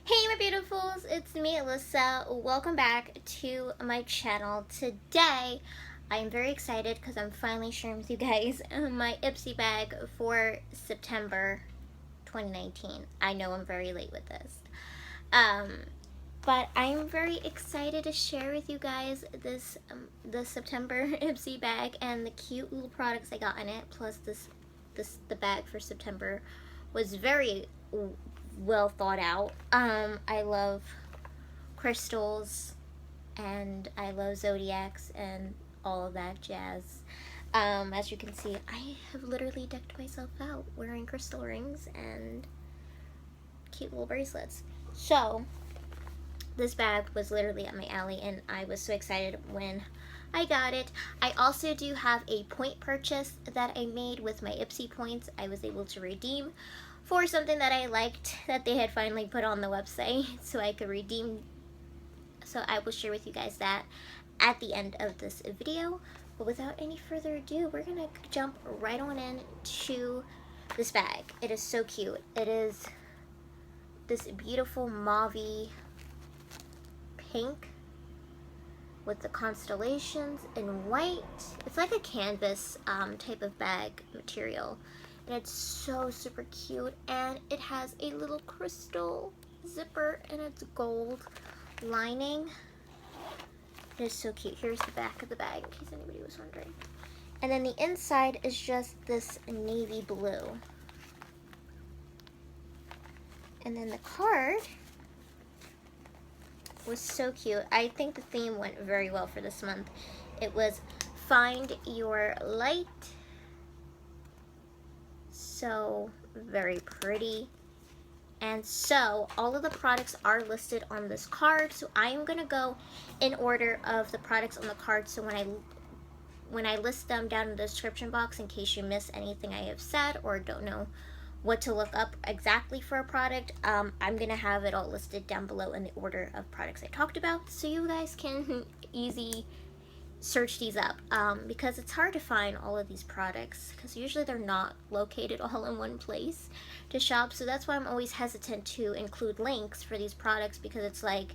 Hey my beautifuls, it's me Alyssa. Welcome back to my channel. Today I'm very excited because I'm finally sharing with you guys my IPSY bag for September 2019. I know I'm very late with this. But I'm very excited to share with you guys this the September IPSY bag and the cute little products I got in it. Plus the bag for September was very well thought out. I love crystals and I love zodiacs and all of that jazz. As you can see, I have literally decked myself out wearing crystal rings and cute little bracelets. So this bag was literally up my alley and I was so excited when I got it. I also do have a point purchase that I made with my IPSY points. I was able to redeem for something that I liked that they had finally put on the website, so I could redeem. So I will share with you guys that at the end of this video. But without any further ado, we're gonna jump right on in to this bag. It is so cute. It is this beautiful mauve pink with the constellations in white. It's like a canvas type of bag material. And it's so super cute, and it has a little crystal zipper and it's gold lining. It is so cute. Here's the back of the bag in case anybody was wondering. And then the inside is just this navy blue. And then the card was so cute. I think the theme went very well for this month. It was Find Your Light. So very pretty. And so all of the products are listed on this card, so I am gonna go in order of the products on the card, so when I list them down in the description box, in case you miss anything I have said or don't know what to look up exactly for a product, I'm gonna have it all listed down below in the order of products I talked about, so you guys can easy search these up, because it's hard to find all of these products because usually they're not located all in one place to shop. So that's why I'm always hesitant to include links for these products, because it's like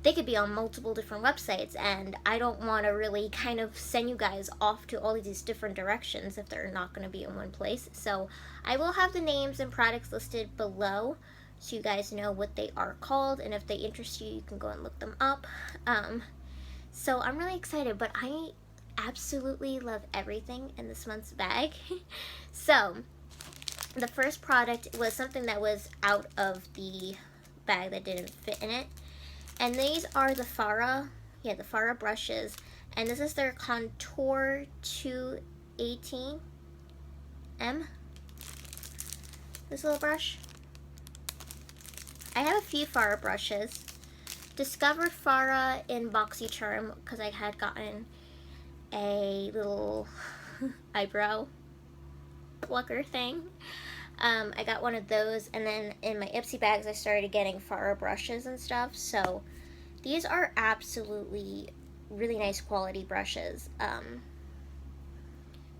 they could be on multiple different websites and I don't want to really kind of send you guys off to all of these different directions if they're not going to be in one place. So I will have the names and products listed below so you guys know what they are called, and if they interest you, you can go and look them up. So I'm really excited, but I absolutely love everything in this month's bag. So the first product was something that was out of the bag that didn't fit in it. And these are the F.A.R.A.H, the F.A.R.A.H brushes. And this is their Contour 218M. This little brush. I have a few F.A.R.A.H brushes. Discovered F.A.R.A.H in BoxyCharm because I had gotten a little eyebrow plucker thing. I got one of those, and then in my IPSY bags I started getting F.A.R.A.H brushes and stuff. So these are absolutely really nice quality brushes. So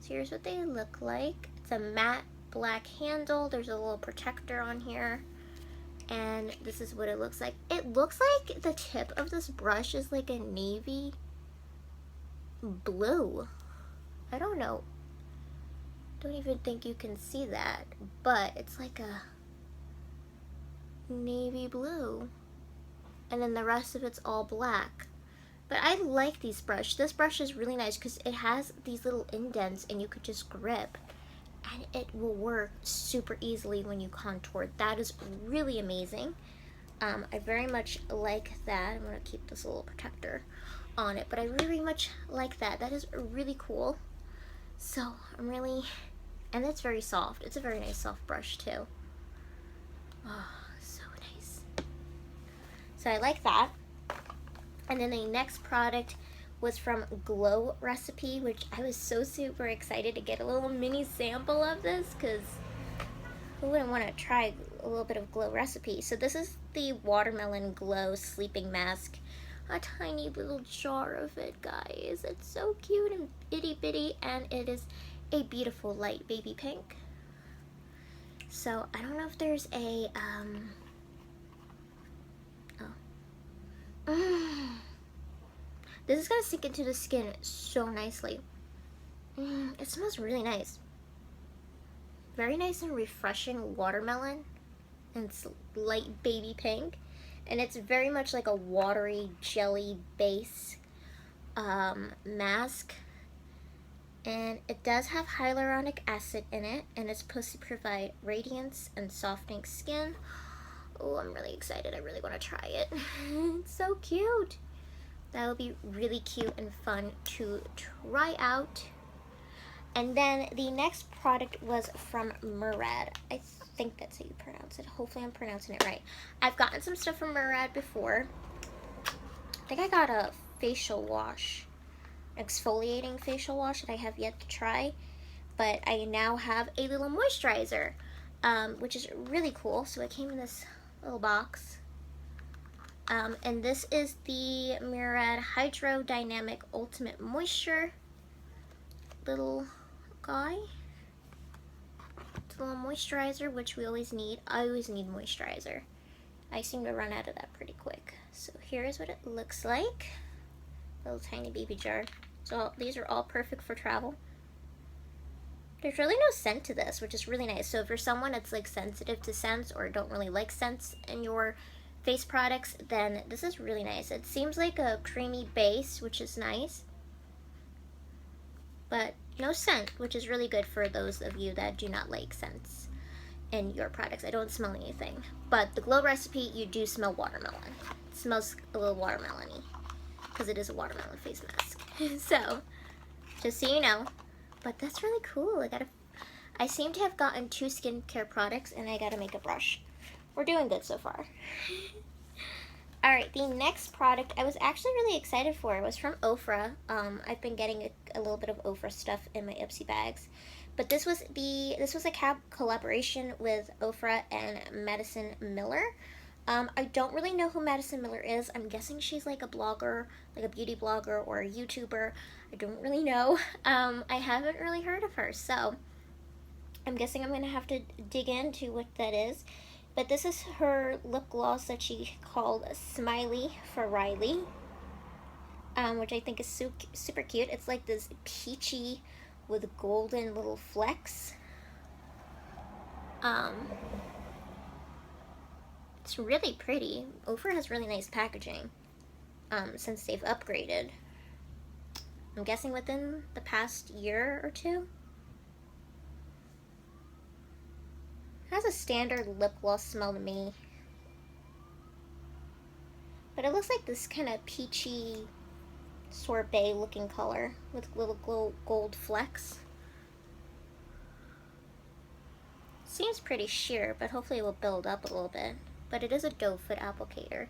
here's what they look like. It's a matte black handle. There's a little protector on here. And this is what it looks like. It looks like the tip of this brush is like a navy blue. I don't know. Don't even think you can see that. But it's like a navy blue. And then the rest of it's all black. But I like these brushes. This brush is really nice because it has these little indents and you could just grip. And it will work super easily when you contour. That is really amazing. I very much like that. I'm going to keep this little protector on it, but I really much like that. That is really cool. So I'm really, and it's very soft. It's a very nice soft brush too. Oh, so nice. So I like that. And then the next product was from Glow Recipe, which I was so super excited to get a little mini sample of this, because who wouldn't want to try a little bit of Glow Recipe? So this is the Watermelon Glow Sleeping Mask. A tiny little jar of it, guys. It's so cute and itty bitty, and it is a beautiful light baby pink. So I don't know if there's a This is gonna sink into the skin so nicely. It smells really nice. Very nice and refreshing watermelon. And it's light baby pink. And it's very much like a watery jelly base mask. And it does have hyaluronic acid in it, and it's supposed to provide radiance and softening skin. Oh, I'm really excited. I really want to try it. It's so cute. That would be really cute and fun to try out. And then the next product was from Murad. I think that's how you pronounce it. Hopefully I'm pronouncing it right. I've gotten some stuff from Murad before. I think I got a facial wash, exfoliating facial wash that I have yet to try. But I now have a little moisturizer, which is really cool. So it came in this little box. And this is the Murad Hydrodynamic Ultimate Moisture little guy. It's a little moisturizer, which we always need. I always need moisturizer. I seem to run out of that pretty quick. So here's what it looks like. Little tiny baby jar. So these are all perfect for travel. There's really no scent to this, which is really nice. So if you're someone that's like sensitive to scents or don't really like scents in your face products, then this is really nice. It seems like a creamy base, which is nice, but no scent, which is really good for those of you that do not like scents in your products. I don't smell anything, but the Glow recipe, you do smell watermelon. It smells a little watermelon-y because it is a watermelon face mask. So just so you know. But that's really cool. I seem to have gotten 2 skincare products, and I got a makeup brush. We're doing good so far. Alright, the next product I was actually really excited for. It was from OFRA. I've been getting a little bit of OFRA stuff in my IPSY bags. But this was a collaboration with OFRA and Madison Miller. I don't really know who Madison Miller is. I'm guessing she's like a blogger, like a beauty blogger or a YouTuber. I don't really know. I haven't really heard of her, so I'm guessing I'm going to have to dig into what that is. But this is her lip gloss that she called Smiley for Ryleigh, which I think is super cute. It's like this peachy with golden little flecks. It's really pretty. OFRA has really nice packaging since they've upgraded. I'm guessing within the past year or 2. It has a standard lip gloss smell to me. But it looks like this kind of peachy sorbet looking color with little gold flecks. Seems pretty sheer, but hopefully it will build up a little bit. But it is a doe foot applicator.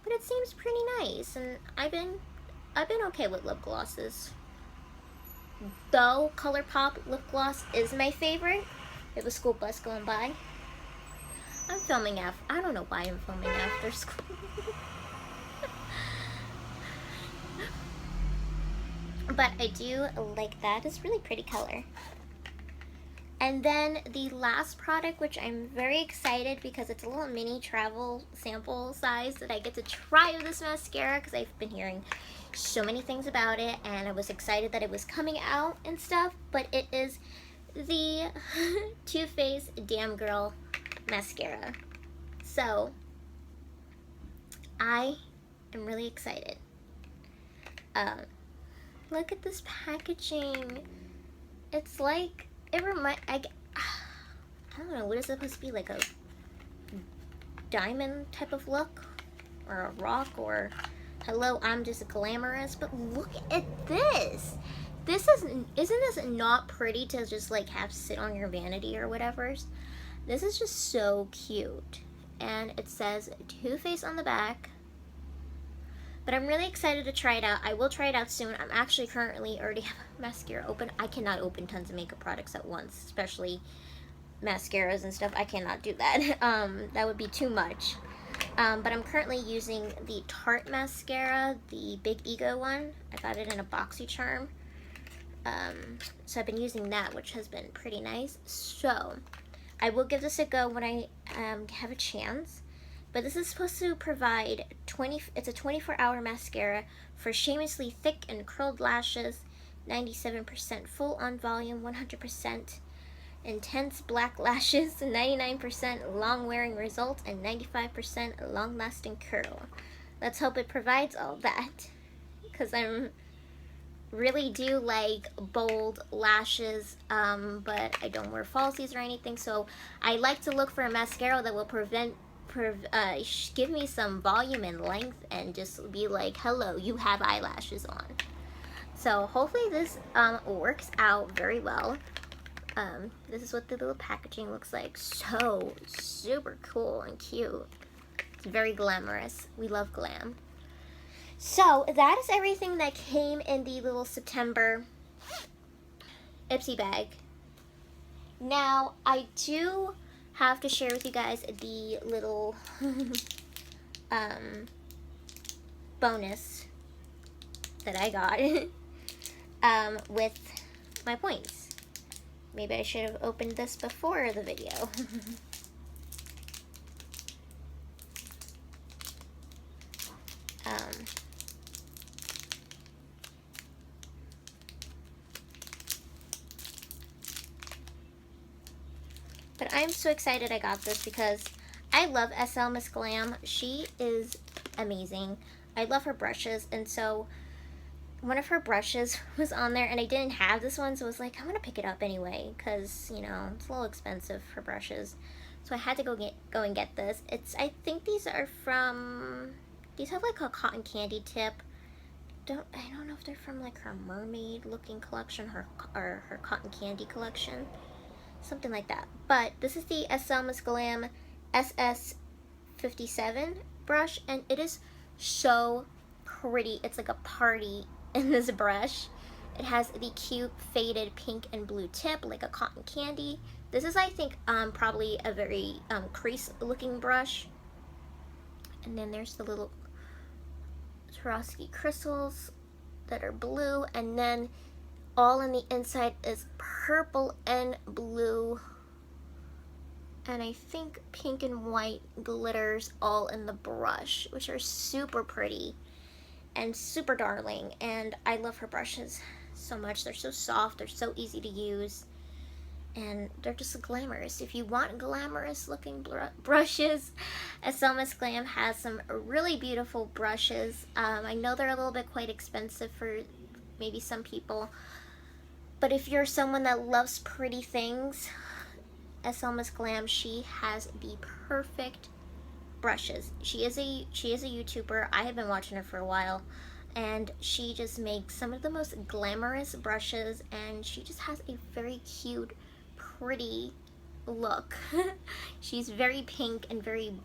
But it seems pretty nice, and I've been okay with lip glosses. Though ColourPop lip gloss is my favorite. We have a school bus going by. I'm filming I don't know why I'm filming after school. But I do like that. It's really pretty color. And then the last product, which I'm very excited because it's a little mini travel sample size that I get to try with this mascara because I've been hearing so many things about it, and I was excited that it was coming out and stuff. But it is the Too Faced Damn Girl mascara. So I am really excited. Look at this packaging. It's like I don't know, what is it supposed to be, like a diamond type of look or a rock, or hello, I'm just glamorous. But look at this. Isn't this not pretty to just like have sit on your vanity or whatever? This is just so cute. And it says Too Faced on the back. But I'm really excited to try it out. I will try it out soon. I'm actually currently already have mascara open. I cannot open tons of makeup products at once, especially mascaras and stuff. I cannot do that. That would be too much. But I'm currently using the Tarte mascara, the Big Ego one. I got it in a BoxyCharm. So I've been using that, which has been pretty nice. So I will give this a go when I have a chance. But this is supposed to provide it's a 24-hour mascara for shamelessly thick and curled lashes, 97% full on volume, 100% intense black lashes, 99% long wearing results, and 95% long lasting curl. Let's hope it provides all that, because I'm really do like bold lashes, but I don't wear falsies or anything, so I like to look for a mascara that will give me some volume and length and just be like, hello, you have eyelashes on. So hopefully this works out very well. This is what the little packaging looks like. So super cool and cute. It's very glamorous. We love glam. So that is everything that came in the little September IPSY bag. Now I do have to share with you guys the little bonus that I got with my points. Maybe I should have opened this before the video. But I'm so excited I got this because I love Slmissglam. She is amazing. I love her brushes, and so one of her brushes was on there and I didn't have this one, so I was like, I'm gonna pick it up anyway because, you know, it's a little expensive for brushes. So I had to go and get this. I think these are from, these have like a cotton candy tip. I don't know if they're from like her mermaid looking collection or her cotton candy collection. Something like that. But this is the Slmissglam SS57 brush, and it is so pretty. It's like a party in this brush. It has the cute faded pink and blue tip like a cotton candy. This is, I think, probably a very crease looking brush. And then there's the little Swarovski crystals that are blue, and then all on the inside is purple and blue, and I think pink and white glitters all in the brush, which are super pretty and super darling. And I love her brushes so much. They're so soft, they're so easy to use, and they're just glamorous. If you want glamorous looking brushes, Slmissglam has some really beautiful brushes. I know they're a little bit quite expensive for maybe some people, but if you're someone that loves pretty things, Slmissglam, she has the perfect brushes. She is a YouTuber. I have been watching her for a while, and she just makes some of the most glamorous brushes, and she just has a very cute, pretty look. She's very pink and very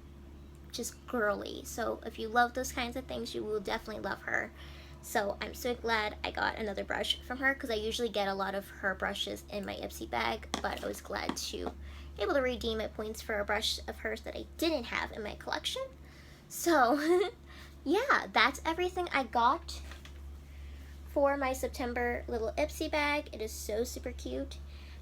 just girly. So if you love those kinds of things, you will definitely love her. So I'm so glad I got another brush from her, because I usually get a lot of her brushes in my IPSY bag, but I was glad to be able to redeem my points for a brush of hers that I didn't have in my collection. So yeah, that's everything I got for my September little IPSY bag. It is so super cute,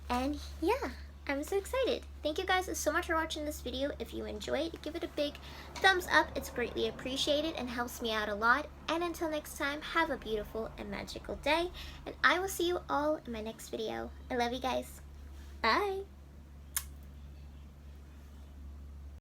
and yeah, I'm so excited. Thank you guys so much for watching this video. If you enjoyed, give it a big thumbs up. It's greatly appreciated and helps me out a lot. And until next time, have a beautiful and magical day, and I will see you all in my next video. I love you guys. Bye.